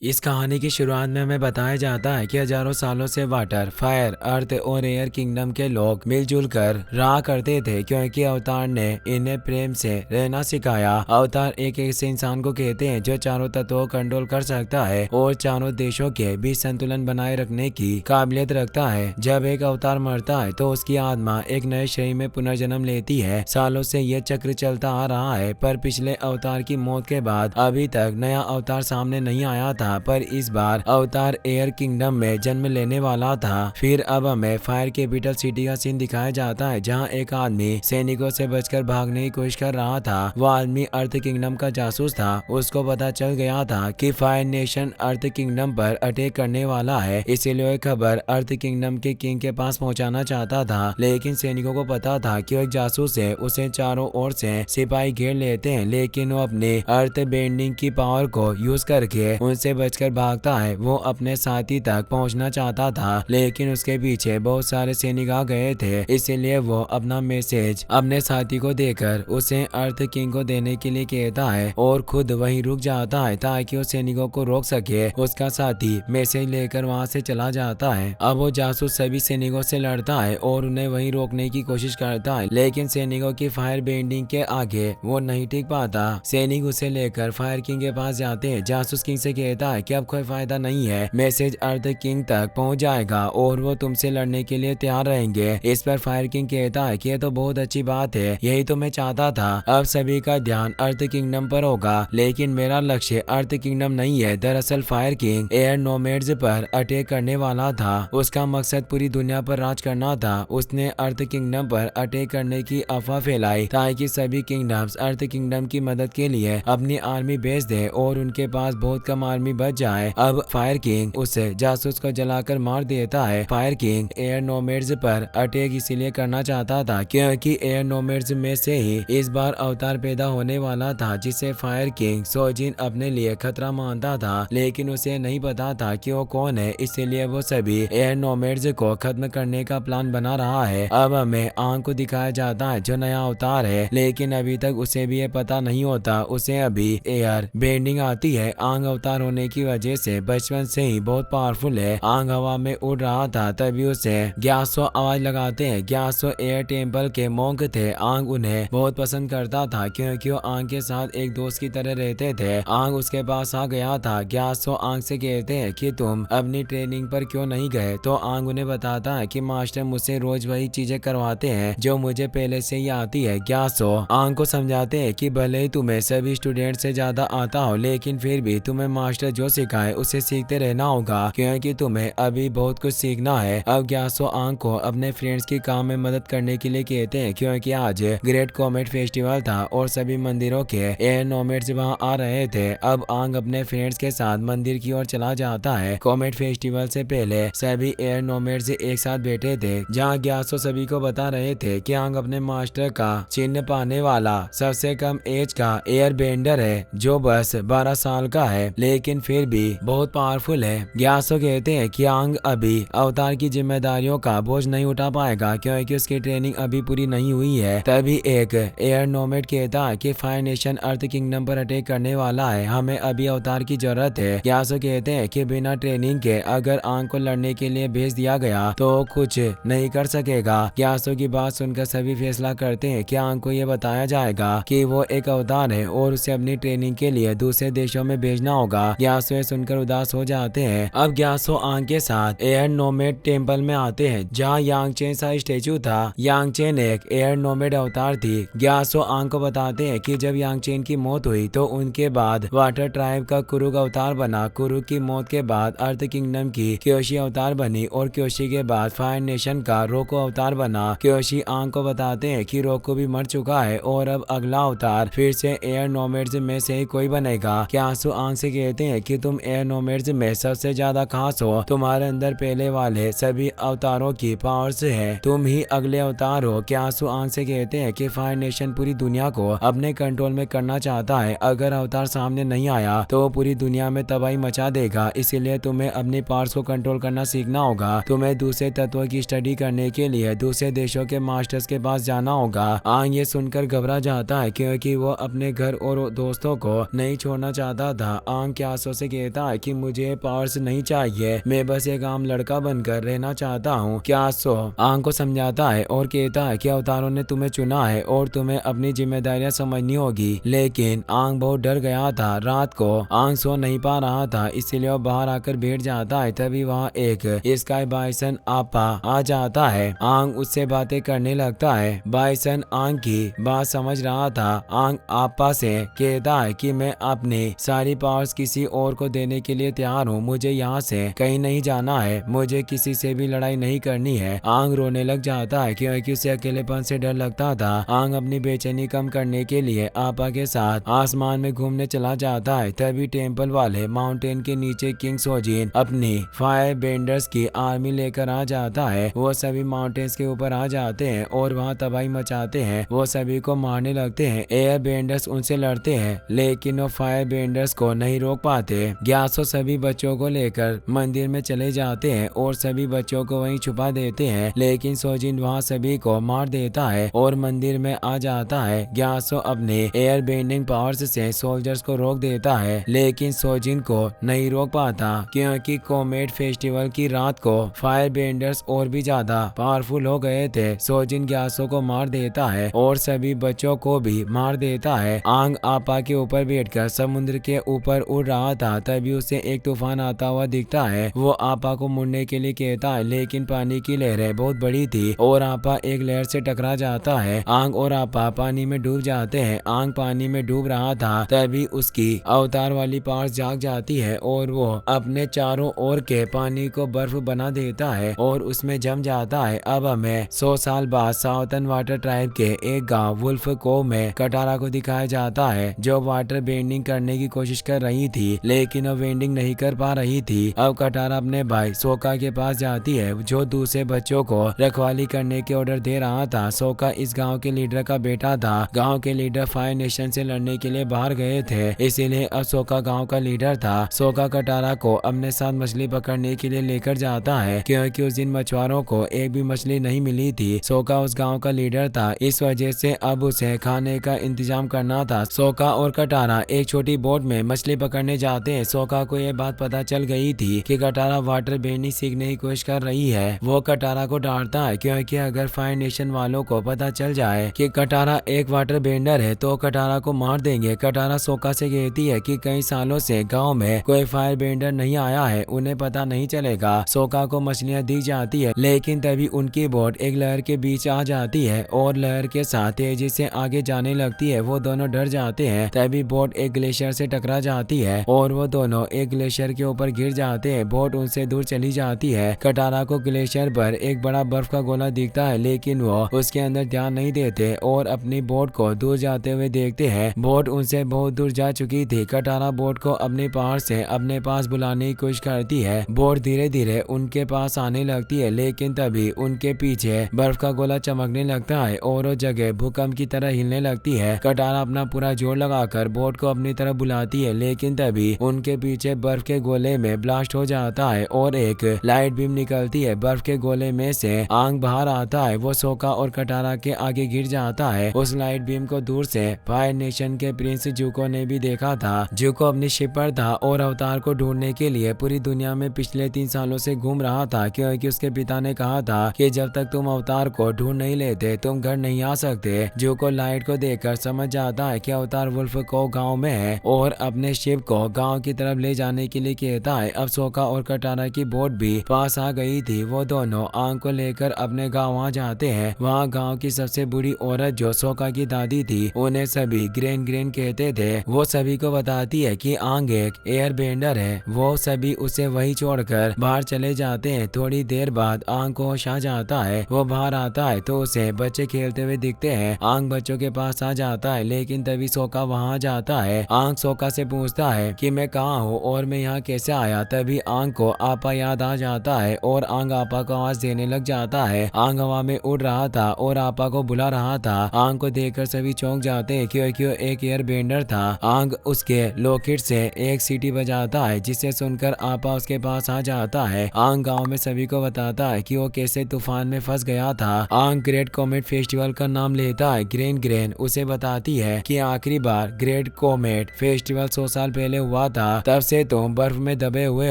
इस कहानी की शुरुआत में हमें बताया जाता है कि हजारों सालों से वाटर, फायर, अर्थ और एयर किंगडम के लोग मिलजुल कर रहा करते थे, क्योंकि अवतार ने इन्हें प्रेम से रहना सिखाया। अवतार एक ऐसे इंसान को कहते हैं जो चारों तत्वों को कंट्रोल कर सकता है और चारों देशों के बीच संतुलन बनाए रखने की काबिलियत रखता है। जब एक अवतार मरता है तो उसकी आत्मा एक नए शरीर में पुनर्जन्म लेती है। सालों से यह चक्र चलता आ रहा है, पर पिछले अवतार की मौत के बाद अभी तक नया अवतार सामने नहीं आया था। पर इस बार अवतार एयर किंगडम में जन्म लेने वाला था। फिर अब हमें फायर कैपिटल सिटी का सीन दिखाया जाता है, जहां एक आदमी सैनिकों से बचकर भागने की कोशिश कर रहा था। वो आदमी अर्थ किंगडम का जासूस था। उसको पता चल गया था कि फायर नेशन अर्थ किंगडम पर अटैक करने वाला है, इसीलिए खबर अर्थ किंगडम के किंग के पास पहुंचाना चाहता था। लेकिन सैनिकों को पता था कि वो एक जासूस है। उसे चारों ओर से सिपाही घेर लेते हैं, लेकिन वो अपने अर्थ बेंडिंग की पावर को यूज करके उनसे बचकर भागता है। वो अपने साथी तक पहुंचना चाहता था, लेकिन उसके पीछे बहुत सारे सैनिक आ गए थे, इसीलिए वो अपना मैसेज अपने साथी को देकर उसे अर्थ किंग को देने के लिए कहता है और खुद वहीं रुक जाता है ताकि वो सैनिकों को रोक सके। उसका साथी मैसेज लेकर वहां से चला जाता है। अब वो जासूस सभी सैनिकों से लड़ता है और उन्हें वहीं रोकने की कोशिश करता है, लेकिन सैनिकों की फायर बेंडिंग के आगे वो नहीं टिक पाता। सैनिक उसे लेकर फायर किंग के पास जाते हैं। जासूस किंग से कहता है कि अब कोई फायदा नहीं है, मैसेज अर्थ किंग तक पहुंच जाएगा और वो तुमसे लड़ने के लिए तैयार रहेंगे। इस पर फायर किंग कहता है कि ये तो बहुत अच्छी बात है, यही तो मैं चाहता था। अब सभी का ध्यान अर्थ किंगडम पर होगा, लेकिन मेरा लक्ष्य अर्थ किंगडम नहीं है। दरअसल फायर किंग एयर नोमैड्स पर अटैक करने वाला था। उसका मकसद पूरी दुनिया पर राज करना था। उसने अर्थ किंगडम पर अटैक करने की अफवाह फैलाई ताकि सभी किंगडम्स अर्थ किंगडम की मदद के लिए अपनी आर्मी भेज दे और उनके पास बहुत कम आर्मी बच जाए। अब फायर किंग उस जासूस को जलाकर मार देता है। फायर किंग एयर नोमैड्स पर अटैक इसीलिए करना चाहता था क्योंकि एयर नोमैड्स में से ही इस बार अवतार पैदा होने वाला था, जिसे फायर किंग सोजिन अपने लिए खतरा मानता था। लेकिन उसे नहीं पता था कि वो कौन है, इसीलिए वो सभी एयर नोमैड्स को खत्म करने का प्लान बना रहा है। अब हमें आंग को दिखाया जाता है जो नया अवतार है, लेकिन अभी तक उसे भी ये पता नहीं होता। उसे अभी एयर बेंडिंग आती है। आंग अवतार होने की वजह से बचपन से ही बहुत पावरफुल है। आंग हवा में उड़ रहा था, तभी उसे ग्यासो आवाज लगाते हैं। ग्यासो एयर टेम्पल के मोंक थे। आंग उन्हें बहुत पसंद करता था क्योंकि वो आंग के साथ एक दोस्त की तरह रहते थे। आंग उसके पास आ गया था। ग्यासो आंग से कहते हैं कि तुम अपनी ट्रेनिंग पर क्यों नहीं गए, तो आंग उन्हें बताता है कि मास्टर मुझसे रोज वही चीजें करवाते हैं जो मुझे पहले से ही आती है। ग्यासो आंग को समझाते हैं कि भले ही तुम्हें सभी स्टूडेंट से ज्यादा आता हो, लेकिन फिर भी तुम्हें मास्टर जो सिखाए उसे सीखते रहना होगा क्योंकि तुम्हें अभी बहुत कुछ सीखना है। अब ग्यासो आंग को अपने फ्रेंड्स की काम में मदद करने के लिए कहते हैं क्योंकि आज ग्रेट कॉमेट फेस्टिवल था और सभी मंदिरों के एयर नोमैड्स वहां आ रहे थे। अब आंग अपने फ्रेंड्स के साथ मंदिर की ओर चला जाता है। कॉमेट फेस्टिवल से पहले सभी एयर नोमैड्स एक साथ बैठे थे, जहाँ ग्यासो सभी को बता रहे थे कि आंग अपने मास्टर का चिन्ह पाने वाला सबसे कम एज का एयर बेंडर है जो बस 12 साल का है, लेकिन फिर भी बहुत पावरफुल है। ग्यासो कहते हैं कि आंग अभी अवतार की जिम्मेदारियों का बोझ नहीं उठा पाएगा क्योंकि उसकी ट्रेनिंग अभी पूरी नहीं हुई है। तभी एक एयर नोमैड कहता है कि फायर नेशन अर्थ किंगडम पर अटैक करने वाला है, हमें अभी अवतार की जरूरत है। ग्यासो कहते हैं कि बिना ट्रेनिंग के अगर आंग को लड़ने के लिए भेज दिया गया तो कुछ नहीं कर सकेगा। ग्यासो की बात सुनकर सभी फैसला करते हैं कि आंग को यह बताया जाएगा कि वो एक अवतार है और उसे अपनी ट्रेनिंग के लिए दूसरे देशों में भेजना होगा। ग्यासो सुनकर उदास हो जाते हैं। अब ग्यासो आंग के साथ एयर नोमैड टेम्पल में आते हैं जहाँ यांगचेन सा स्टेचू था। यांगचेन एक एयर नोमैड अवतार थी। ग्यासो आंग को बताते हैं कि जब यांगचेन की मौत हुई तो उनके बाद वाटर ट्राइब का कुरुक अवतार बना। कुरुक की मौत के बाद अर्थ किंगडम की क्योशी अवतार बनी और क्योशी के बाद फायर नेशन का रोको अवतार बना। क्योशी आंग को बताते हैं कि रोको भी मर चुका है और अब अगला अवतार फिर से एयर नोमैड्स में से ही कोई बनेगा। ग्यासो आंग से कहते हैं कि तुम एयर नोमैड्स में सबसे ज्यादा खास हो, तुम्हारे अंदर पहले वाले सभी अवतारों की पावर्स है, तुम ही अगले अवतार हो। ग्यासो आंग से कहते हैं कि फायर नेशन पूरी दुनिया को अपने कंट्रोल में करना चाहता है। अगर अवतार सामने नहीं आया तो पूरी दुनिया में तबाही मचा देगा, इसीलिए तुम्हें अपनी पावर्स को कंट्रोल करना सीखना होगा। तुम्हें दूसरे तत्वों की स्टडी करने के लिए दूसरे देशों के मास्टर्स के पास जाना होगा। आंग ये सुनकर घबरा जाता है क्योंकि वो अपने घर और दोस्तों को नहीं छोड़ना चाहता था। आंग ग्यासो ग्यासो से कहता है कि मुझे पावर्स नहीं चाहिए, मैं बस एक आम लड़का बनकर रहना चाहता हूँ। ग्यासो आंग को समझाता है और कहता है कि अवतारों ने तुम्हें चुना है और तुम्हें अपनी जिम्मेदारियां समझनी होगी। लेकिन आंग बहुत डर गया था। रात को आंग सो नहीं पा रहा था, इसलिए वो बाहर आकर बैठ जाता है। तभी वहाँ एक स्काई बाइसन आपा आ जाता है। आंग उससे बातें करने लगता है। बाइसन आंग की बात समझ रहा था। आंग आपा से कहता है कि मैं अपनी सारी पावर्स किसी और को देने के लिए तैयार हूँ, मुझे यहाँ से कहीं नहीं जाना है, मुझे किसी से भी लड़ाई नहीं करनी है। आंग रोने लग जाता है क्योंकि उसे अकेलेपन से डर लगता था। आंग अपनी बेचैनी कम करने के लिए आपा के साथ आसमान में घूमने चला जाता है। तभी टेम्पल वाले माउंटेन के नीचे किंग सोजिन अपनी फायर बेंडर्स की आर्मी लेकर आ जाता है। वो सभी माउंटेन्स के ऊपर आ जाते हैं और वहाँ तबाही मचाते हैं। वो सभी को मारने लगते हैं। एयर बेंडर्स उनसे लड़ते हैं लेकिन वो फायर बेंडर्स को नहीं रोक पाते। ग्यासो सभी बच्चों को लेकर मंदिर में चले जाते हैं और सभी बच्चों को वहीं छुपा देते हैं, लेकिन सोजिन वहाँ सभी को मार देता है और मंदिर में आ जाता है। ग्यासो अपने एयर बेंडिंग पावर्स से सोल्जर्स को रोक देता है, लेकिन सोजिन को नहीं रोक पाता क्योंकि कोमेट फेस्टिवल की रात को फायर बेंडर्स और भी ज्यादा पावरफुल हो गए थे। सोजिन ग्यासो को मार देता है और सभी बच्चों को भी मार देता है। आंग आपा के ऊपर बैठकर समुद्र के ऊपर उड़ रहा था। तभी उसे एक तूफान आता हुआ दिखता है। वो आपा को मुड़ने के लिए कहता है, लेकिन पानी की लहरें बहुत बड़ी थी और आपा एक लहर से टकरा जाता है। आंग और आपा पानी में डूब जाते हैं। आंग पानी में डूब रहा था, तभी उसकी अवतार वाली पावर्स जाग जाती है और वो अपने चारों ओर के पानी को बर्फ बना देता है और उसमें जम जाता है। अब हमें 100 साल बाद साउथर्न वाटर ट्राइब के एक गांव वुल्फ कोव में कटारा को दिखाया जाता है, जो वाटर बेंडिंग करने की कोशिश कर रही थी, लेकिन वो बेंडिंग नहीं कर पा रही थी। अब कटारा अपने भाई सोका के पास जाती है, जो दूसरे बच्चों को रखवाली करने के ऑर्डर दे रहा था। सोका इस गांव के लीडर का बेटा था। गांव के लीडर फायर नेशन से लड़ने के लिए बाहर गए थे, इसीलिए अब सोका गांव का लीडर था। सोका कटारा को अपने साथ मछली पकड़ने के लिए लेकर जाता है क्योंकि उस दिन मछुआरों को एक भी मछली नहीं मिली थी। सोका उस गांव का लीडर था, इस वजह से अब उसे खाने का इंतजाम करना था। सोका और कटारा एक छोटी बोट में मछली पकड़ने जाते हैं। सोका को यह बात पता चल गई थी कि कटारा वाटर बेंडिंग सीखने की कोशिश कर रही है। वो कटारा को डांटता है क्योंकि अगर फायर नेशन वालों को पता चल जाए कि कटारा एक वाटर बेंडर है तो कटारा को मार देंगे। कटारा सोका से कहती है कि कई सालों से गांव में कोई फायर बेंडर नहीं आया है, उन्हें पता नहीं चलेगा। सोका को मछलियां दिख जाती है, लेकिन तभी उनकी बोट एक लहर के बीच आ जाती है और लहर के साथ तेजी से आगे जाने लगती है। वो दोनों डर जाते हैं। तभी बोट एक ग्लेशियर से टकरा जाती है और वो दोनों एक ग्लेशियर के ऊपर गिर जाते हैं। बोट उनसे दूर चली जाती है। कटारा को ग्लेशियर पर एक बड़ा बर्फ का गोला दिखता है, लेकिन वो उसके अंदर ध्यान नहीं देते और अपनी बोट को दूर जाते हुए देखते हैं। बोट उनसे बहुत दूर जा चुकी थी। कटारा बोट को अपने पार से अपने पास बुलाने की कोशिश करती है। बोट धीरे धीरे उनके पास आने लगती है, लेकिन तभी उनके पीछे बर्फ का गोला चमकने लगता है और वो जगह भूकंप की तरह हिलने लगती है। कटारा अपना पूरा जोर लगाकर बोट को अपनी तरफ बुलाती है, लेकिन तभी उनके पीछे बर्फ के गोले में ब्लास्ट हो जाता है और एक लाइट बीम निकलती है। बर्फ के गोले में से आंग बाहर आता है। वो सोका और कटारा के आगे गिर जाता है। उस लाइट बीम को दूर से फायर नेशन के प्रिंस जुको ने भी देखा था। जुको अपनी शिप पर था और अवतार को ढूंढने के लिए पूरी दुनिया में पिछले 3 सालों से घूम रहा था, क्योंकि उसके पिता ने कहा था कि जब तक तुम अवतार को ढूंढ नहीं लेते तुम घर नहीं आ सकते। जुको लाइट को देखकर समझ जाता है कि अवतार वुल्फ को गांव में है और अपने शिप को गांव की तरफ ले जाने के लिए कहता है। अब सोका और कटारा की बोट भी पास आ गई थी। वो दोनों आंग को लेकर अपने गाँव आ जाते हैं। वहाँ गाँव की सबसे बुरी औरत जो सोका की दादी थी, उन्हें सभी ग्रेन ग्रेन कहते थे। वो सभी को बताती है कि आंग एक एयर बेंडर है। वो सभी उसे वही छोड़कर बाहर चले जाते हैं। थोड़ी देर बाद आंग को होश आ जाता है। वो बाहर आता है तो उसे बच्चे खेलते हुए दिखते हैं। आंग बच्चों के पास आ जाता है, लेकिन तभी सोका वहाँ जाता है। आंग सोका से पूछता है कि मैं कहाँ हूँ और मैं यहाँ कैसे आया। तभी आंग को आपा याद आ जाता है और आंग आपा को आवाज देने लग जाता है। आंग हवा में उड़ रहा था और आपा को बुला रहा था। आंग को देखकर सभी चौंक जाते हैं क्योंकि वो एक एयर बेंडर था। आंग उसके लॉकेट से एक सीटी बजाता है, जिसे सुनकर आपा उसके पास आ जाता है। आंग गांव में सभी को बताता है कि वो कैसे तूफान में फंस गया था। आंग ग्रेट कोमेट फेस्टिवल का नाम लेता है। ग्रेन ग्रेन उसे बताती है कि आखिरी बार ग्रेट कोमेट फेस्टिवल 100 साल पहले हुआ हुआ था तब से तुम बर्फ में दबे हुए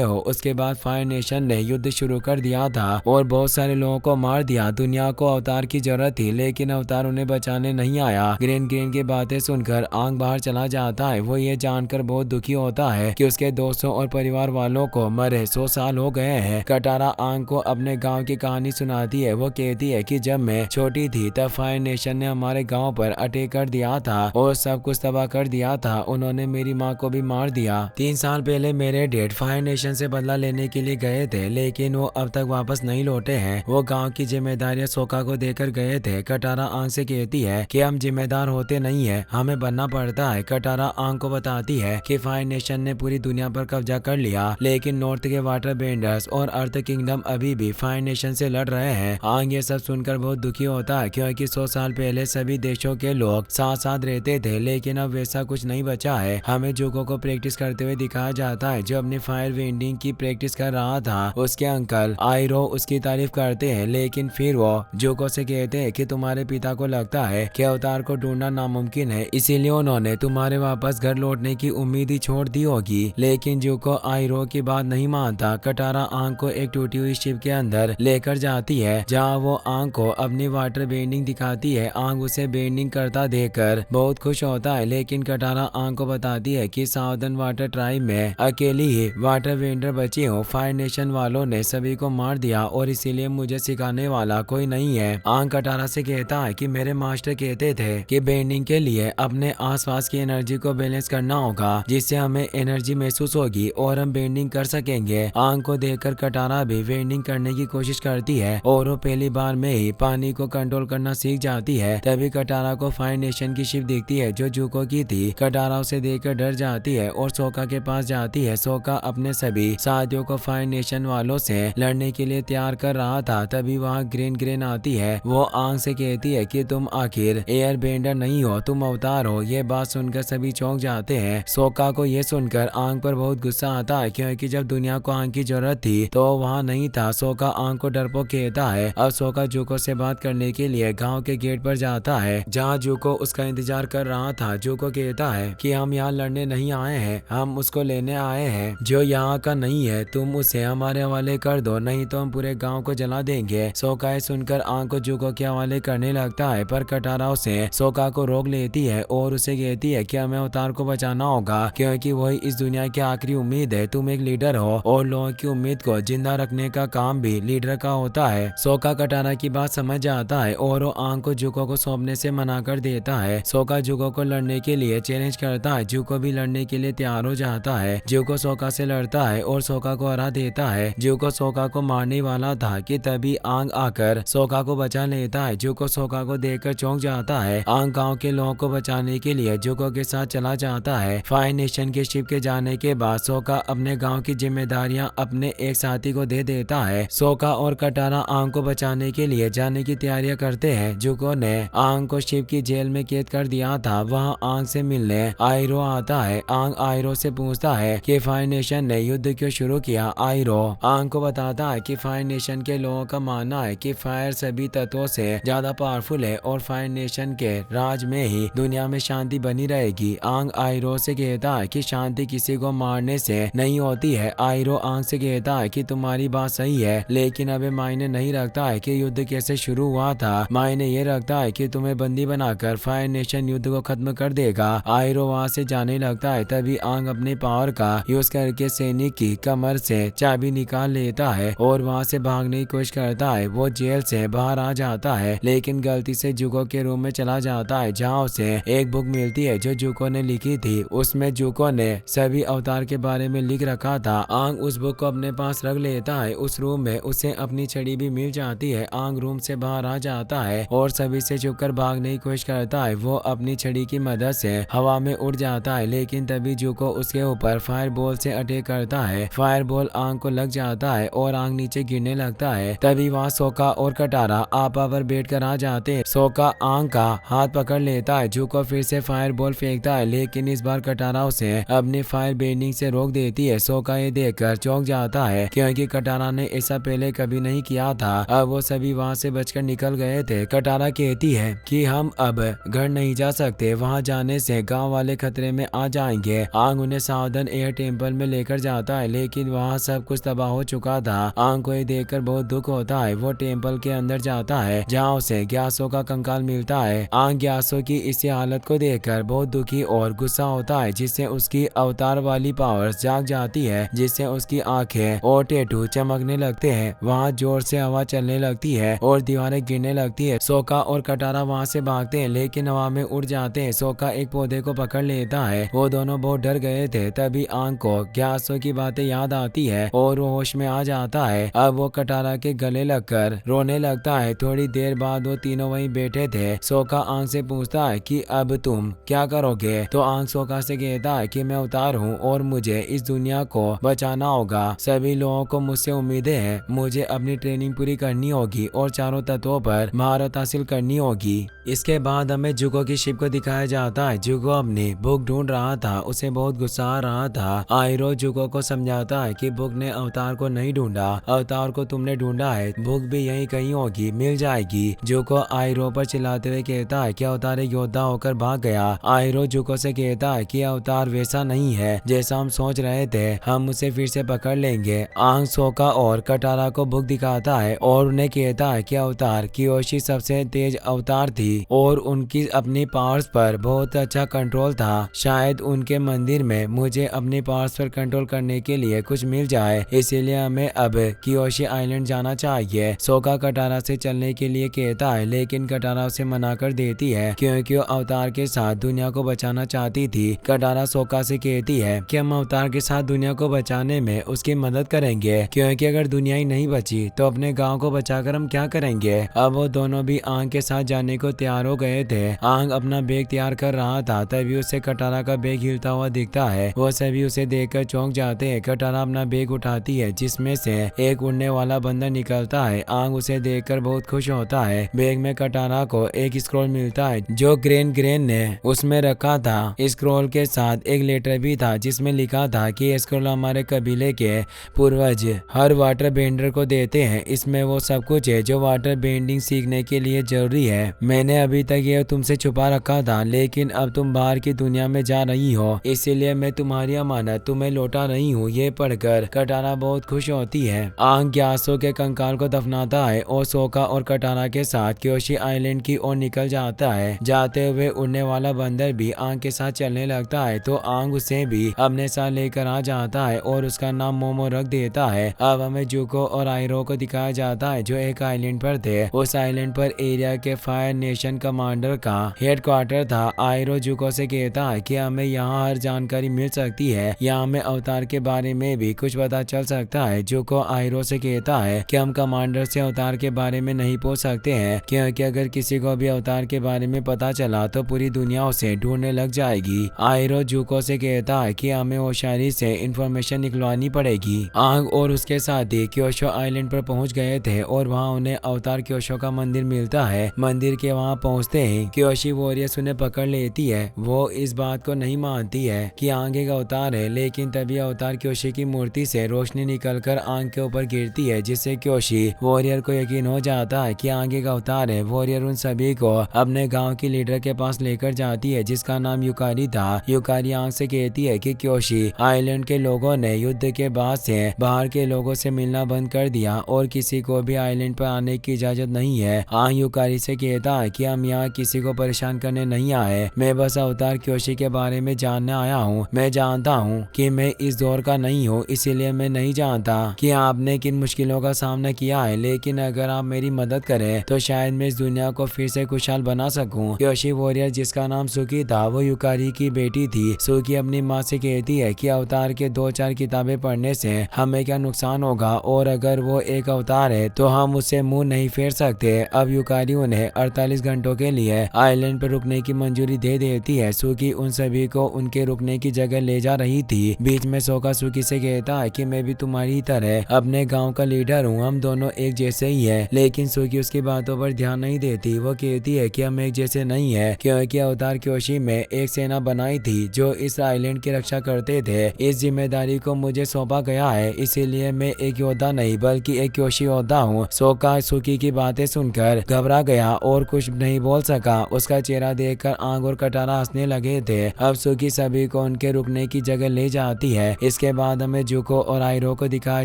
हो। उसके बाद फायर नेशन ने युद्ध शुरू कर दिया था और बहुत सारे लोगों को मार दिया। दुनिया को अवतार की जरूरत थी लेकिन अवतार उन्हें बचाने नहीं आया। ग्रीन ग्रीन की बातें सुनकर आंग बाहर चला जाता है। वो ये जानकर बहुत दुखी होता है कि उसके दोस्तों और परिवार वालों को मरे 100 साल हो गए हैं। कटारा आंग को अपने गाँव की कहानी सुनाती है। वो कहती है कि जब मैं छोटी थी तब फायर नेशन ने हमारे गाँव पर अटैक कर दिया था और सब कुछ तबाह कर दिया था। उन्होंने मेरी माँ को भी मार दिया। 3 साल पहले मेरे डैड फायर नेशन से बदला लेने के लिए गए थे लेकिन वो अब तक वापस नहीं लौटे हैं। वो गांव की जिम्मेदारियां सोका को देकर गए थे। कटारा आंग से कहती है कि हम जिम्मेदार होते नहीं है, हमें बनना पड़ता है। कटारा आंग को बताती है कि फायर नेशन ने पूरी दुनिया पर कब्जा कर लिया लेकिन नॉर्थ के वाटर बेंडर्स और अर्थ किंगडम अभी भी फायर नेशन से लड़ रहे हैं। आंग ये सब सुनकर बहुत दुखी होता है क्योंकि 100 साल पहले सभी देशों के लोग साथ साथ रहते थे लेकिन अब वैसा कुछ नहीं बचा है। हमें जुको को प्रैक्टिस करते हुए दिखाया जाता है जो अपनी फायर वेंडिंग की प्रैक्टिस कर रहा था। उसके अंकल आयरो उसकी तारीफ करते हैं लेकिन फिर वो जुको से कहते हैं कि तुम्हारे पिता को लगता है कि अवतार को ढूंढना नामुमकिन है इसीलिए उन्होंने तुम्हारे वापस घर लौटने की उम्मीद ही छोड़ दी होगी। लेकिन जुको आयरो की बात नहीं मानता। कटारा आंग को एक टूटी हुई शिप के अंदर लेकर जाती है जहाँ वो आंग को अपनी वाटर बेंडिंग दिखाती है। आंग उसे बेंडिंग करता देखकर बहुत खुश होता है लेकिन कटारा आंग को बताती है कि साउदर्न वाटर ट्राइब में अकेली ही वाटर वेंडर बची हो। फायर नेशन वालों ने सभी को मार दिया और इसीलिए मुझे सिखाने वाला कोई नहीं है। आंग कटारा से कहता है कि मेरे मास्टर कहते थे कि बेंडिंग के लिए अपने आसपास की एनर्जी को बैलेंस करना होगा जिससे हमें एनर्जी महसूस होगी और हम बेंडिंग कर सकेंगे। आंग को देखकर कटारा भी बेंडिंग करने की कोशिश करती है और वो पहली बार में ही पानी को कंट्रोल करना सीख जाती है। तभी कटारा को फायर नेशन की शिप दिखती है जो जुको की थी। कटारा उसे देखकर डर जाती है और सोका के पास जाती है। सोका अपने सभी साथियों को फायर नेशन वालों से लड़ने के लिए तैयार कर रहा था। तभी वहाँ ग्रीन ग्रीन आती है। वो आंग से कहती है कि तुम आखिर एयर बेंडर नहीं हो, तुम अवतार हो। ये बात सुनकर सभी चौंक जाते हैं। सोका को ये सुनकर आंग पर बहुत गुस्सा आता है क्योंकि जब दुनिया को आंग की जरूरत थी तो वहाँ नहीं था। सोका आंग को डरपोक कहता है। अब सोका जुको से बात करने के लिए गाँव के गेट पर जाता है जहाँ जुको उसका इंतजार कर रहा था। जुको कहता है कि हम यहाँ लड़ने नहीं आए हैं, हम उसको लेने आए हैं जो यहाँ का नहीं है। तुम उसे हमारे हवाले कर दो नहीं तो हम पूरे गांव को जला देंगे। सोका सुनकर आंग को जुको के हवाले करने लगता है पर कटारा उसे सोका को रोक लेती है और उसे कहती है कि हमें अवतार को बचाना होगा क्योंकि वही इस दुनिया की आखिरी उम्मीद है। तुम एक लीडर हो और लोगों की उम्मीद को जिंदा रखने का काम भी लीडर का होता है। सोका कटारा की बात समझ जाता है और वो आंग को जुको को सौंपने से मना कर देता है। सोका जुको को लड़ने के लिए चैलेंज करता है। जुको भी लड़ने के लिए तैयार हो जाता है। जुको सोका से लड़ता है और सोका को हरा देता है। जुको सोका को मारने वाला था कि तभी आंग आकर सोका को बचा लेता है। जुको सोका को देखकर चौंक जाता है। आंग गांव के लोगों को बचाने के लिए जुको के साथ चला जाता है। फायर नेशन के शिप के जाने के बाद सोका अपने गांव की जिम्मेदारियां अपने एक साथी को दे देता है। सोका और कटारा आंग को बचाने के लिए जाने की तैयारियां करते हैं। जुको ने आंग को शिप की जेल में कैद कर दिया था। वहाँ आंग से मिलने आयरो आता है। आंग आयरो से पूछता है कि फायर नेशन ने युद्ध क्यों शुरू किया। आयरो आंग को बताता है कि फायर नेशन के लोगों का मानना है कि फायर सभी तत्वों से ज्यादा पावरफुल है और फायर नेशन के राज में ही दुनिया में शांति बनी रहेगी। आंग आयरो से कहता है कि शांति किसी को मारने से नहीं होती है। आयरो आंग से कहता है कि तुम्हारी बात सही है लेकिन अब मायने नहीं रखता है कि युद्ध कैसे शुरू हुआ था, मायने ये रखता है कि तुम्हें बंदी बनाकर फायर नेशन युद्ध को खत्म कर देगा। आयरो वहाँ से जाने लगता है। तभी आंग अपने पावर का यूज करके सैनिक की कमर से चाबी निकाल लेता है और वहाँ से भागने की कोशिश करता है। वो जेल से बाहर आ जाता है लेकिन गलती से जुको के रूम में चला जाता है जहाँ उसे एक बुक मिलती है जो जुको ने लिखी थी। उसमें जुको ने सभी अवतार के बारे में लिख रखा था। आंग उस बुक को अपने पास रख लेता है। उस रूम में उसे अपनी छड़ी भी मिल जाती है। आंग रूम से बाहर आ जाता है और सभी से छुपकर भागने की कोशिश करता है। वो अपनी छड़ी की मदद से हवा में उड़ जाता है लेकिन तभी जुको उसके ऊपर फायर बॉल से अटैक करता है। फायर बॉल आंग को लग जाता है और आंग नीचे गिरने लगता है। तभी वहाँ सोका और कटारा आपा पर बैठ कर आ जाते हैं। सोका आंग का हाथ पकड़ लेता है। जुको फिर से फायर बॉल फेंकता है लेकिन इस बार कटारा उसे अपनी फायर बेंडिंग से रोक देती है। सोका ये देखकर चौंक जाता है क्योंकि कटारा ने ऐसा पहले कभी नहीं किया था। अब वो सभी वहाँ से बचकर निकल गए थे। कटारा कहती है कि हम अब घर नहीं जा सकते, वहाँ जाने से गांव वाले खतरे में आ जाएंगे। आंग आंग उन्हें साउदर्न एयर टेम्पल में लेकर जाता है, लेकिन वहाँ सब कुछ तबाह हो चुका था। आंग को ये देखकर बहुत दुख होता है। वो टेम्पल के अंदर जाता है जहाँ उसे ग्यासो का कंकाल मिलता है। आंग ग्यासो की इसी हालत को देखकर बहुत दुखी और गुस्सा होता है, जिससे उसकी अवतार वाली पावर्स जाग जाती है, जिससे उसकी आंखें और टेटू चमकने लगते हैं। वहाँ जोर से हवा चलने लगती है और दीवारें गिरने लगती है। सोका और कटारा वहाँ से भागते हैं, लेकिन हवा में उड़ जाते हैं। सोका एक पौधे को पकड़ लेता है। वो दोनों बहुत डर गए थे। तभी आंग को ग्यासो की बातें याद आती है और वो होश में आ जाता है। अब वो कटारा के गले लगकर रोने लगता है। थोड़ी देर बाद वो तीनों वहीं बैठे थे। सोका आंग से पूछता है कि अब तुम क्या करोगे? तो आंग सोका से कहता है कि मैं अवतार हूँ और मुझे इस दुनिया को बचाना होगा। सभी लोगों को मुझसे उम्मीदें हैं। मुझे अपनी ट्रेनिंग पूरी करनी होगी और चारों तत्वों पर महारत हासिल करनी होगी। इसके बाद हमें जुगो की शिप को दिखाया जाता है। जुगो अपनी बुक ढूंढ रहा था। उसे बहुत गुस्सा आ रहा था। आयरो जुगो को समझाता है कि बुक ने अवतार को नहीं ढूंढा, अवतार को तुमने ढूंढा है। बुक भी यहीं कहीं होगी, मिल जाएगी। जुगो आयरो पर चिल्लाते हुए कहता है कि अवतार एक योद्धा होकर भाग गया। आयरो जुगो से कहता है कि अवतार वैसा नहीं है जैसा हम सोच रहे थे, हम उसे फिर से पकड़ लेंगे। आंग सोका और कटारा को बुक दिखाता है और उन्हें कहता है कि अवतार कियोशी सबसे तेज अवतार थी और उनकी अपनी पावर्स पर बहुत अच्छा कंट्रोल था। शायद उनके मंदिर में मुझे अपनी पावर्स पर कंट्रोल करने के लिए कुछ मिल जाए, इसीलिए हमें अब कियोशी आइलैंड जाना चाहिए। सोका कटारा से चलने के लिए कहता है, लेकिन कटारा उसे मना कर देती है क्योंकि वो अवतार के साथ दुनिया को बचाना चाहती थी। कटारा सोका से कहती है कि हम अवतार के साथ दुनिया को बचाने में उसकी मदद करेंगे, क्योंकि अगर दुनिया ही नहीं बची तो अपने गांव को बचाकर हम क्या करेंगे। अब वो दोनों भी आंग के साथ जाने को तैयार हो गए थे। आंग अपना बैग तैयार कर रहा था, तभी उसे कटारा का बैग हिलता हुआ दिखता है। वो सभी उसे देखकर चौंक जाते हैं। कटारा अपना बैग उठाती है, जिसमें से एक उड़ने वाला बंदर निकलता है। आंग उसे देखकर बहुत खुश होता है। बैग में कटारा को एक स्क्रॉल मिलता है जो ग्रेन ने उसमें रखा था। स्क्रॉल के साथ एक लेटर भी था जिसमें लिखा था कि स्क्रॉल हमारे कबीले के पूर्वज हर वाटर बेंडर को देते हैं। इसमें वो सब कुछ है जो वाटर बेंडिंग सीखने के लिए जरूरी है। मैंने अभी तक ये तुमसे छुपा रखा था, लेकिन अब तुम बाहर की दुनिया में जा रही हो, इसीलिए मैं तुम्हारी अमानत तुम्हें लौटा रही हूँ। ये पढ़कर कटारा बहुत खुश होती है। आंग ग्यासो के कंकाल को दफनाता है और सोका और कटारा के साथ क्योशी आइलैंड की ओर निकल जाता है। जाते हुए उड़ने वाला बंदर भी आंग के साथ चलने लगता है, तो आंग उसे भी अपने साथ लेकर आ जाता है और उसका नाम मोमो रख देता है। अब हमें जुको और आयरो को दिखाया जाता है जो एक आइलैंड पर थे। उस आइलैंड पर एरिया के फायर नेशन कमांडर का हेडक्वार्टर था। आयरो जुको से कहता है कि हमें यहाँ हर जानकारी मिल सकती है, यहाँ हमें अवतार के बारे में भी कुछ पता चल सकता है। जुको आयरो से कहता है कि हम कमांडर से अवतार के बारे में नहीं पूछ सकते हैं, क्योंकि अगर किसी को भी अवतार के बारे में पता चला तो पूरी दुनिया उसे ढूंढने लग जाएगी। आयरो जुको से कहता है कि हमें होशियारी से इंफॉर्मेशन निकलवानी पड़ेगी। आंग और उसके साथी क्योशो आइलैंड पर पहुंच गए थे और वहां उन्हें अवतार क्योशो का मंदिर मिलता है। मंदिर के वहां पहुंचते ही क्योशी वॉरियर्स उन्हें पकड़ लेती है। वो इस बात को नहीं मानती है कि आंग एक अवतार है, लेकिन तभी अवतार क्योशी की मूर्ति से रोशनी निकलकर आंग के ऊपर गिरती है, जिससे क्योशी वॉरियर को यकीन हो जाता है कि आंग एक अवतार है। वॉरियर उन सभी को अपने गाँव की लीडर के पास लेकर जाती है, जिसका नाम युकारी था। युकारी आंग से कहती है कि क्योशी आइलैंड के लोगों ने युद्ध के बाद से बाहर के लोगों से मिलना बंद कर दिया और किसी को भी आइलैंड पर आने की इजाजत नहीं है। आंग युकारी से कहता है कि हम यहाँ किसी को परेशान करने नहीं आए, मैं बस अवतार क्योशी के बारे में जानने आया हूँ। मैं जानता हूँ कि मैं इस दौर का नहीं हूँ, इसीलिए मैं नहीं जानता कि आपने किन मुश्किलों का सामना किया है, लेकिन अगर आप मेरी मदद करें तो शायद मैं इस दुनिया को फिर से खुशहाल बना सकूं। क्योशी वॉरियर, जिसका नाम सुकी था, वो युकारी की बेटी थी। सुकी अपनी माँ से कहती है कि अवतार के 2-4 किताबें पढ़ने से हमें क्या नुकसान होगा, और अगर वो एक अवतार है तो हम उससे मुंह नहीं फेर सकते। अब युकारी उन्हें 48 घंटों के लिए आइलैंड पर रुकने की मंजूरी दे देती है। सुकी उन सभी को उनके रुकने की जगह ले जा रही थी। बीच में सोका सुकी से कहता है कि मैं भी तुम्हारी तरह अपने गाँव का लीडर हूँ, हम दोनों एक जैसे ही है। लेकिन सुकी उसकी बातों पर ध्यान नहीं देती। वो कहती है कि हम एक जैसे नहीं है, क्योंकि अवतार क्योशी में एक सेना बनाई थी जो इस आइलैंड की रक्षा करते थे। इस जिम्मेदारी को मुझे सौंपा गया है, इसीलिए मैं एक योद्धा नहीं बल्कि एक क्योशी योद्धा हूँ। सोका सुकी की बातें सुनकर घबरा गया और कुछ नहीं बोल सका। उसका चेहरा देखकर आंग और कटारा हंसने लगे थे। अब सुकी सभी को को उनके रुकने की जगह ले जाती है। इसके बाद हमें जुको और आयरो को दिखाया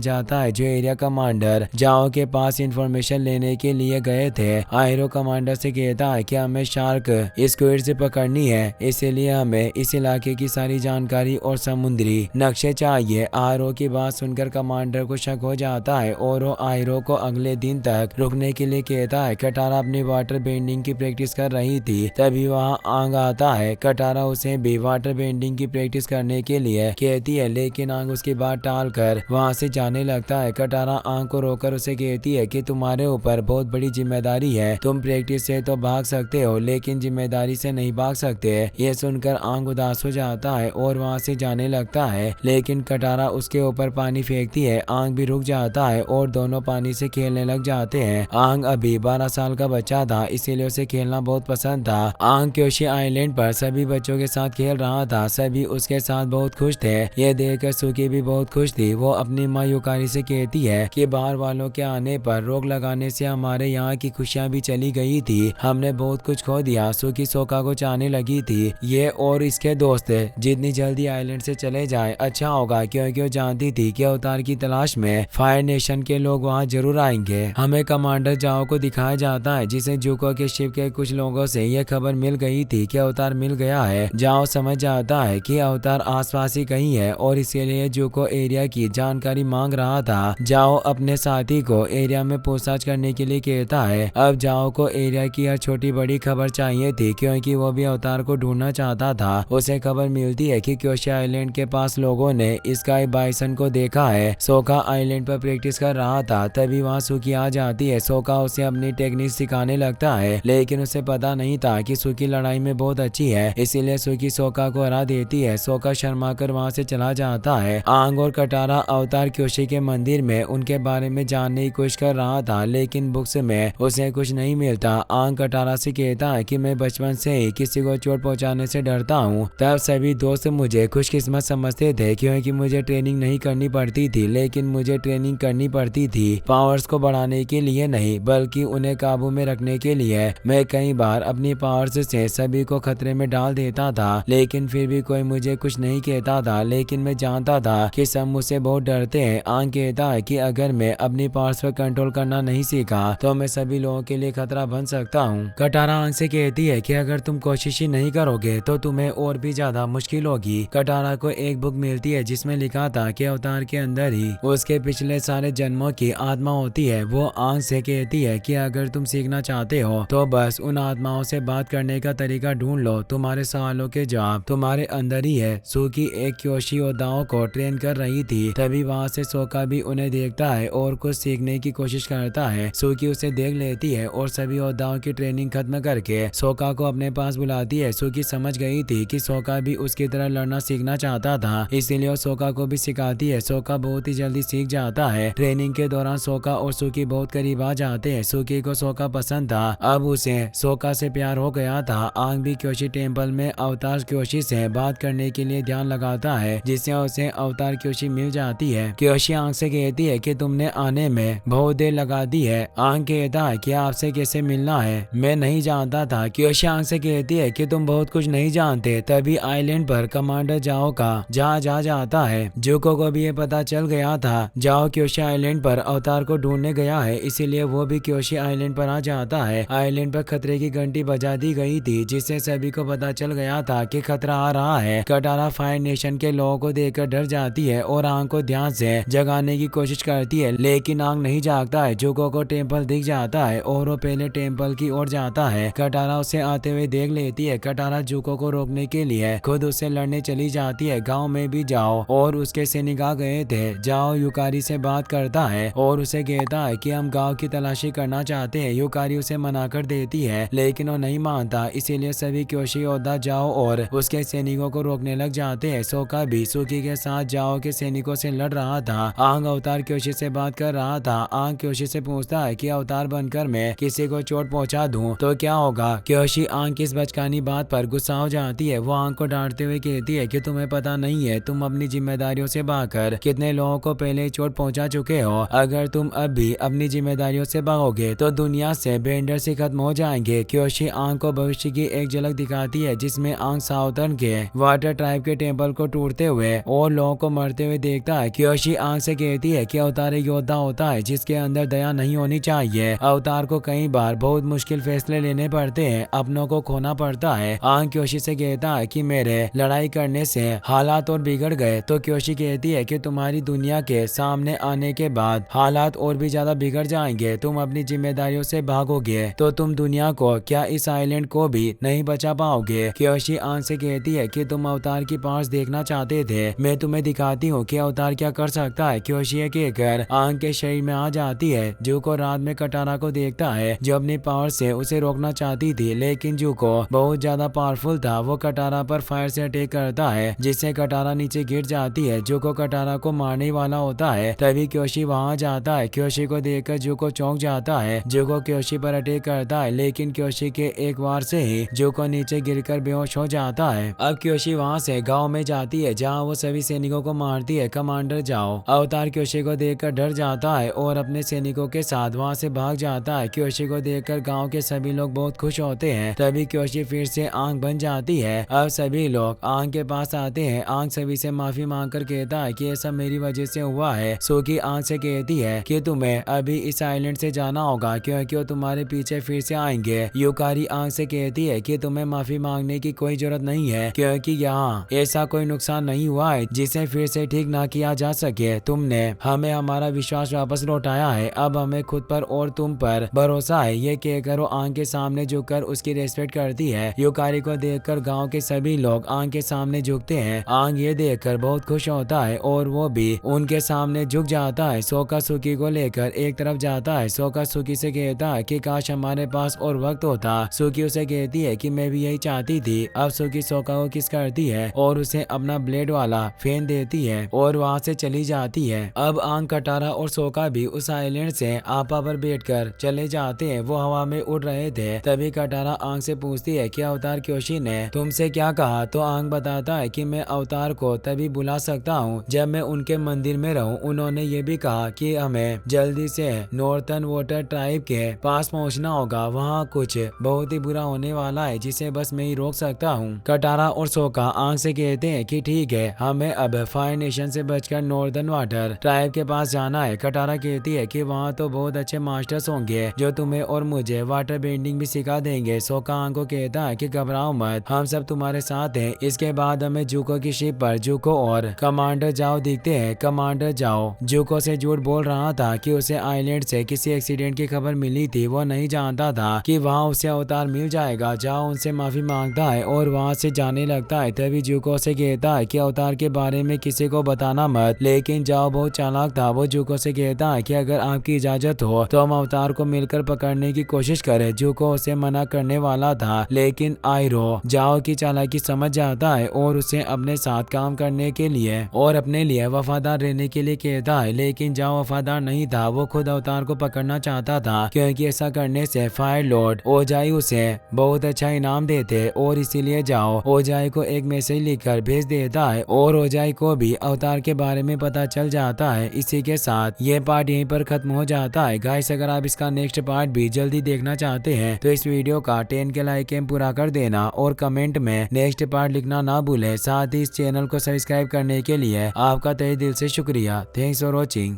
जाता है जो एरिया कमांडर जाओ के पास इंफॉर्मेशन लेने के लिए गए थे। आयरो कमांडर से कहता है कि हमें शार्क स्क्विड से पकड़नी है, इसीलिए हमें इस इलाके की सारी जानकारी और समुद्री नक्शे चाहिए। आयरो की बात सुनकर कमांडर को शक हो जाता है और वो आयरो को अगले दिन तक रुकने के लिए कहता है। कटारा अपनी वाटर बेंडिंग की प्रैक्टिस कर रही थी, तभी वहाँ आंग आता है। कटारा उसे भी वाटर बेंडिंग की प्रैक्टिस करने के लिए कहती है, लेकिन आंग उसकी बात टालकर वहाँ से जाने लगता है। कटारा आंग को रोकर उसे कहती है कि तुम्हारे ऊपर बहुत बड़ी जिम्मेदारी है, तुम प्रैक्टिस से तो भाग सकते हो लेकिन जिम्मेदारी से नहीं भाग सकते। ये सुनकर आंग उदास हो जाता है और वहाँ से जाने लगता है, लेकिन कटारा उसके ऊपर पानी फेंकती है। आंग भी रुक जाता है और दोनों पानी से खेलने लग जाते हैं। आंग अभी 12 साल का बच्चा था, इसीलिए उसे खेलना बहुत पसंद था। आंग क्योशी आइलैंड पर सभी बच्चों के साथ खेल रहा था, सभी उसके साथ बहुत खुश थे। ये देखकर सुकी भी बहुत खुश थी। वो अपनी माँ युकारी से कहती है कि बाहर वालों के आने पर रोक लगाने से हमारे यहाँ की खुशियाँ भी चली गई थी, हमने बहुत कुछ खो दिया। सुकी सोका को चाहने लगी थी। ये और इसके दोस्त जितनी जल्दी आइलैंड से चले जाए अच्छा होगा, क्योंकि वो जानती थी कि अवतार की तलाश में फायर नेशन के लोग वहाँ जरूर आएंगे। हमें कमांडर जाओ को दिखाया जाता है जिसे जुको के शिप के कुछ लोगों से यह खबर मिल गई थी कि अवतार मिल गया है। जाओ समझ जाता है कि अवतार आसपास ही कहीं है और इसीलिए जुको एरिया की जानकारी मांग रहा था। जाओ अपने साथी को एरिया में पूछताछ करने के लिए कहता है। अब जाओ को एरिया की हर छोटी बड़ी खबर चाहिए थी, क्योंकि वो भी अवतार को ढूंढना चाहता था। उसे खबर मिलती है कि क्योशी आइलैंड के पास लोगों ने स्काई बाइसन को देखा है। सोका आइलैंड पर प्रैक्टिस कर रहा था, तभी वहाँ सुकी आ जाती है। सोका उसे अपनी टेक्निक सिखाने लगता है, लेकिन उसे पता नहीं था कि सुकी लड़ाई में बहुत अच्छी है, इसीलिए सुकी सोका को हरा देती है। सोका शर्मा कर वहाँ से चला जाता है। आंग और कटारा अवतार क्योशी के मंदिर में उनके बारे में जानने की कोशिश कर रहा था, लेकिन बुक्स में उसे कुछ नहीं मिलता। आंग कटारा से कहता है कि मैं बचपन से ही किसी को चोट पहुंचाने से डरता हूँ। तब सभी दोस्त मुझे खुशकिस्मत समझते थे, क्योंकि मुझे ट्रेनिंग नहीं करनी पड़ती थी, लेकिन मुझे ट्रेनिंग करनी पड़ती थी पावर्स को बढ़ाने के लिए नहीं, बल्कि उन्हें काबू में रखने के लिए। मैं कई बार अपनी पावर्स से सभी को खतरे में डाल देता था, लेकिन फिर भी कोई मुझे कुछ नहीं कहता था, लेकिन मैं जानता था कि सब मुझसे बहुत डरते हैं। आंग कहता है कि अगर मैं अपनी पावर्स पर कंट्रोल करना नहीं सीखा तो मैं सभी लोगों के लिए खतरा बन सकता हूँ। कटारा आंग से कहती है कि अगर तुम कोशिश ही नहीं करोगे तो तुम्हें और भी ज्यादा मुश्किल होगी। कटारा को एक बुक मिलती है जिसमें लिखा था कि अवतार के अंदर ही उसके पिछले सारे जन्मों की आत्मा होती है। वो आंग से कहती है कि अगर तुम सीखना चाहते हो तो बस उन आत्माओं से बात करने का तरीका ढूंढ लो, तुम्हारे सवालों के जवाब तुम्हारे अंदर ही है। सुकी एक क्योशी योद्धाओं को ट्रेन कर रही थी, तभी वहाँ से सोका भी उन्हें देखता है और कुछ सीखने की कोशिश करता है। सुकी उसे देख लेती है और सभी योद्धाओं की ट्रेनिंग खत्म करके सोका को अपने पास बुलाती है। सुकी समझ गई थी कि सोका भी उसकी तरह लड़ना सीखना चाहता था, इसीलिए वो सोका को भी सिखाती है। सोका बहुत ही जल्दी सीख जाता है। ट्रेनिंग के दौरान सोका और सुकी बहुत करीब आ जाते हैं। सुकी को सोका पसंद था, अब उसे सोका से प्यार हो गया था। आंग भी क्योशी टेम्पल में अवतार क्योशी से बात करने के लिए ध्यान लगाता है, जिससे उसे अवतार क्योशी मिल जाती है। क्योशी आंग से कहती है कि तुमने आने में बहुत देर लगा दी है। आंग कहता है कि आपसे कैसे मिलना है, मैं नहीं जानता था। क्योशी आंग से कहती है कि तुम बहुत कुछ नहीं जानते। तभी आइलैंड पर कमांडर जाओ का जहाज आ जाता है। जुको को भी ये पता चल गया था जाओ क्योशी आइलैंड पर अवतार को ढूंढने गया है, इसीलिए वो भी क्योशी आइलैंड पर आ जाता है। आइलैंड पर खतरे की घंटी बजा दी गई थी, जिससे सभी को पता चल गया था कि खतरा आ रहा है। कटारा फायर नेशन के लोगों को देखकर डर जाती है और आंग को ध्यान से जगाने की कोशिश करती है, लेकिन आंग नहीं जागता है। जुको को टेम्पल दिख जाता है और वो पहले टेम्पल की ओर जाता है। कटारा उसे आते हुए देख लेती है। कटारा जुको को रोकने के लिए खुद उससे लड़ने चली जाती है। गांव में भी जाओ और उसके सैनिक आ गए थे। जाओ युकारी से बात करता है और उसे कहता है कि हम गांव की तलाशी करना चाहते हैं। युकारी उसे मना कर देती है, लेकिन वो नहीं मानता, इसीलिए सभी क्योशी योद्धा जाओ और उसके सैनिकों को रोकने लग जाते हैं। सोका भी सुकी के साथ जाओ के सैनिकों से लड़ रहा था। आंग अवतार क्योशी से बात कर रहा था। आंग क्योशी से पूछता है कि अवतार बनकर मैं किसी को चोट पहुंचा दूं तो क्या होगा। क्योशी आंग की इस बचकानी बात पर गुस्सा हो जाती है। वो आंग को डांटते हुए कहती है कि तुम्हें पता नहीं है तुम अपनी जिम्मेदारियों से भागकर कितने लोगों को पहले चोट पहुंचा चुके हो। अगर तुम अब भी अपनी जिम्मेदारियों से भागोगे तो दुनिया से बेंडर से खत्म हो जाएंगे। क्योशी आंग को भविष्य की एक झलक दिखाती है, जिसमें आंग सावधान के वाटर ट्राइब के टेम्पल को टूटते हुए और लोगों को मरते हुए देखता है। क्योशी आंख से कहती है कि अवतार एक योद्धा होता है जिसके अंदर दया नहीं होनी चाहिए। अवतार को कई बार बहुत मुश्किल फैसले लेने पड़ते हैं, अपनों को खोना पड़ता है। आंख क्योशी से कहता है कि मेरे लड़ाई करने से हालात और बिगड़ गए। तो क्योशी कहती है कि तुम्हारी दुनिया के सामने आने के बाद हालात और भी ज्यादा बिगड़ जाएंगे। तुम अपनी जिम्मेदारियों से भागोगे तो तुम दुनिया को क्या इस आइलैंड को भी नहीं बचा पाओगे। क्योशी आंख से कहती है कि तुम अवतार की पास देखना चाहते थे, मैं तुम्हें दिखाती हूँ कि अवतार क्या कर सकता है। क्योशी कहकर आंख के शरीर में आ जाती है। जुको रात में कटारा को देखता है जो अपनी पावर से उसे रोकना चाहती थी, लेकिन जुको बहुत ज्यादा पावरफुल था। वो कटारा पर फायर से अटैक करता है जिससे कटारा नीचे गिर जाती है। जुको कटारा को मारने वाला होता है, तभी क्योशी वहां जाता है। क्योशी को देखकर जुको चौंक जाता है। जुको क्योशी पर अटैक करता है, लेकिन क्योशी के एक वार से ही जुको नीचे गिरकर बेहोश हो जाता है। अब क्योशी वहां से गांव में जाती है जहां वो सभी सैनिकों को मारती है। कमांडर जाओ अवतार क्योशी को देखकर डर जाता है और अपने सैनिकों के साथ वहां से भाग जाता है। क्योशी को देखकर गांव के सभी लोग बहुत खुश होते हैं। तभी क्योशी फिर से आंख बन जाती है। अब सभी लोग आंख के पास आते हैं। आंख सभी से माफी मांगकर कहता है कि ये सब मेरी वजह से हुआ है। सुकी आंख से कहती है कि तुम्हें अभी इस आइलैंड से जाना होगा क्योंकि वो तुम्हारे पीछे फिर से आएंगे। युकारी आंख से कहती है कि तुम्हें माफी मांगने की कोई जरूरत नहीं है क्योंकि यहाँ ऐसा कोई नुकसान नहीं हुआ है जिसे फिर से ठीक ना किया जा सके। तुमने हमें हमारा विश्वास वापस लौटाया है, अब हमें खुद पर और तुम पर भरोसा है। ये कहकर वो आंख के सामने झुककर उसकी रेस्पेक्ट करती है। युकारी को देखकर गांव के सभी लोग आंख के सामने झुकते हैं। आंख ये देखकर बहुत खुश होता है और वो भी उनके सामने झुक जाता है। सोका सुकी को लेकर एक तरफ जाता है। सोका सुकी से कहता है कि काश हमारे पास और वक्त होता। सुकी उसे कहती है कि मैं भी यही चाहती थी। अब सुकी सोका को किस करती है और उसे अपना ब्लेड वाला फेन देती है और वहां से चली जाती है। अब आंख, कटारा और सोका भी उस आइलैंड से आपा पर बैठकर चले जाते हैं। वो हवा में उड़ रहे थे। तभी कटारा आंख से पूछती है कि अवतार क्योशी ने तुमसे क्या कहा। तो आंख बताता है कि मैं अवतार को तभी बुला सकता हूँ जब मैं उनके मंदिर में रहूं। उन्होंने ये भी कहा कि हमें जल्दी से नॉर्थर्न वाटर ट्राइब के पास पहुंचना होगा, वहाँ कुछ बहुत ही बुरा होने वाला है जिसे बस मैं ही रोक सकता हूँ। कटारा और सोका आंख से कहते हैं कि ठीक है, हमें अब फायर नेशन से बचकर नॉर्दर्न वाटर ट्राइब के पास जाना है। कटारा कहती है कि वहाँ तो बहुत अच्छे मास्टर्स होंगे जो तुम्हें और मुझे वाटर बेंडिंग भी सिखा देंगे। सोका आंख को कहता है कि घबराओ मत, हम सब तुम्हारे साथ हैं। इसके बाद हमें जुको की शिप पर जुको और कमांडर जाओ दिखते हैं। कमांडर जाओ जुको से झूठ बोल रहा था कि उसे आइलैंड से किसी एक्सीडेंट की खबर मिली थी। वो नहीं जानता था कि वहाँ उसे अवतार मिल जाएगा। जाओ उनसे माफी मांगता है और वहाँ से जाने लगता है। तभी जुको से कहता है कि अवतार के बारे में किसी को बताना मत, लेकिन जाओ बहुत चालाक था। वो जुको से कहता है कि अगर आपकी इजाजत हो तो हम अवतार को मिलकर पकड़ने की कोशिश करें। जुको उसे मना करने वाला था, लेकिन आयरो जाओ की चालाकी समझ जाता है और उसे अपने साथ काम करने के लिए और अपने लिए वफादार रहने के लिए कहता है। लेकिन जाओ वफादार नहीं था, वो खुद अवतार को पकड़ना चाहता था क्योंकि ऐसा करने से फायर लॉर्ड ओजाई उसे बहुत अच्छा इनाम देते और इसीलिए जाओ ओजाई को एक मैसेज लिखकर भेज देता है और ओजाई को भी अवतार के बारे में पता चल जाता है। इसी के साथ ये पार्ट यहीं पर खत्म हो जाता है। गाइस, अगर आप इसका नेक्स्ट पार्ट भी जल्दी देखना चाहते हैं तो इस वीडियो का 10 के लाइक एम पूरा कर देना और कमेंट में नेक्स्ट पार्ट लिखना ना भूले। साथ ही इस चैनल को सब्सक्राइब करने के लिए आपका तहे दिल से शुक्रिया। Thanks for watching.